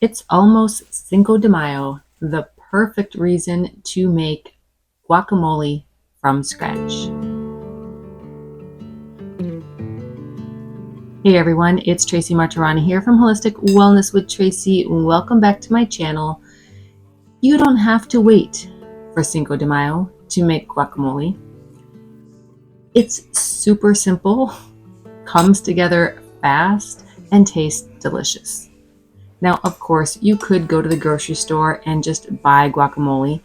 It's almost Cinco de Mayo, the perfect reason to make guacamole from scratch. Hey everyone, it's Tracy Martirani here from Holistic Wellness with Tracy. Welcome back to my channel. You don't have to wait for Cinco de Mayo to make guacamole. It's super simple, comes together fast, and tastes delicious. Now, of course, you could go to the grocery store and just buy guacamole.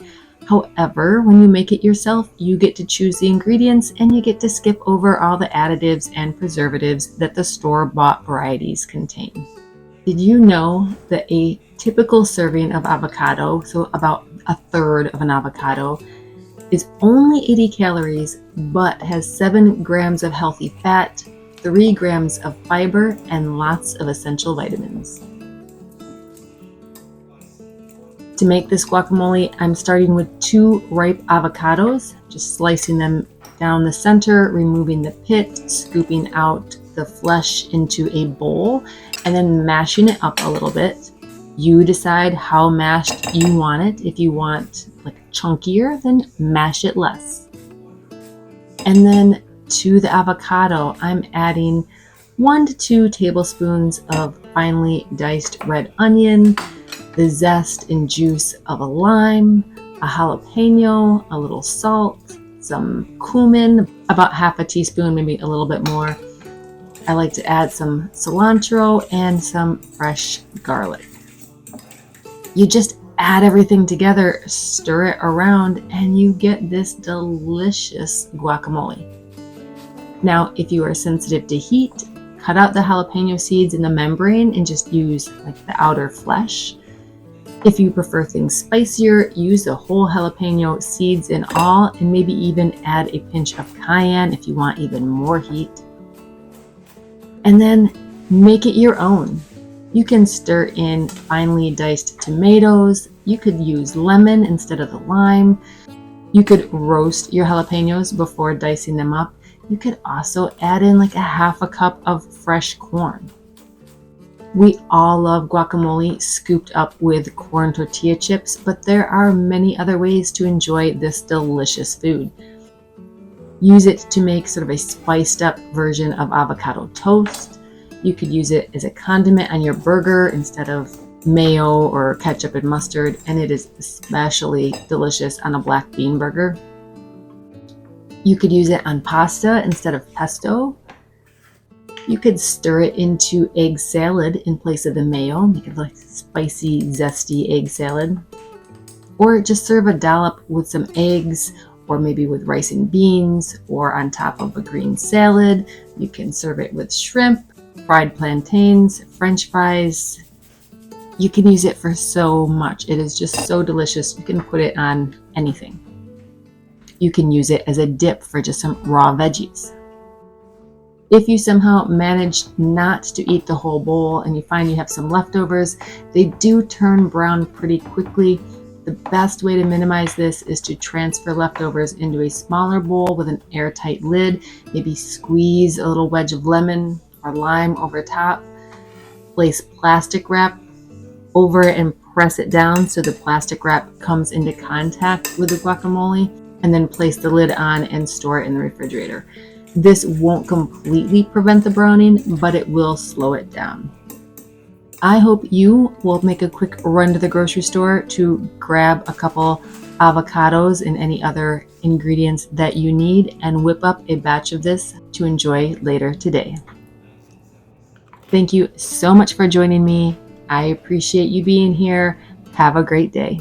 However, when you make it yourself, you get to choose the ingredients and you get to skip over all the additives and preservatives that the store-bought varieties contain. Did you know that a typical serving of avocado, so about a third of an avocado, is only 80 calories but has 7 grams of healthy fat, 3 grams of fiber, and lots of essential vitamins? To make this guacamole, I'm starting with 2 ripe avocados, just slicing them down the center, removing the pit, scooping out the flesh into a bowl, and then mashing it up a little bit. You decide how mashed you want it. If you want like chunkier, then mash it less. And then to the avocado, I'm adding 1 to 2 tablespoons of finely diced red onion, the zest and juice of a lime, a jalapeno, a little salt, some cumin, about half a teaspoon, maybe a little bit more. I like to add some cilantro and some fresh garlic. You just add everything together, stir it around, and you get this delicious guacamole. Now, if you are sensitive to heat, cut out the jalapeno seeds in the membrane and just use like the outer flesh. If you prefer things spicier, use the whole jalapeno seeds and all, and maybe even add a pinch of cayenne if you want even more heat. And then make it your own. You can stir in finely diced tomatoes. You could use lemon instead of the lime. You could roast your jalapenos before dicing them up. You could also add in like a half a cup of fresh corn. We all love guacamole scooped up with corn tortilla chips, but there are many other ways to enjoy this delicious food. Use it to make sort of a spiced up version of avocado toast. You could use it as a condiment on your burger instead of mayo or ketchup and mustard, and it is especially delicious on a black bean burger. You could use it on pasta instead of pesto. You could stir it into egg salad in place of the mayo, make it like spicy, zesty egg salad. Or just serve a dollop with some eggs, or maybe with rice and beans, or on top of a green salad. You can serve it with shrimp, fried plantains, French fries. You can use it for so much. It is just so delicious. You can put it on anything. You can use it as a dip for just some raw veggies. If you somehow manage not to eat the whole bowl and you find you have some leftovers, they do turn brown pretty quickly. The best way to minimize this is to transfer leftovers into a smaller bowl with an airtight lid. Maybe squeeze a little wedge of lemon or lime over top. Place plastic wrap over it and press it down so the plastic wrap comes into contact with the guacamole, and then place the lid on and store it in the refrigerator. This won't completely prevent the browning, but it will slow it down. I hope you will make a quick run to the grocery store to grab a couple avocados and any other ingredients that you need and whip up a batch of this to enjoy later today. Thank you so much for joining me. I appreciate you being here. Have a great day.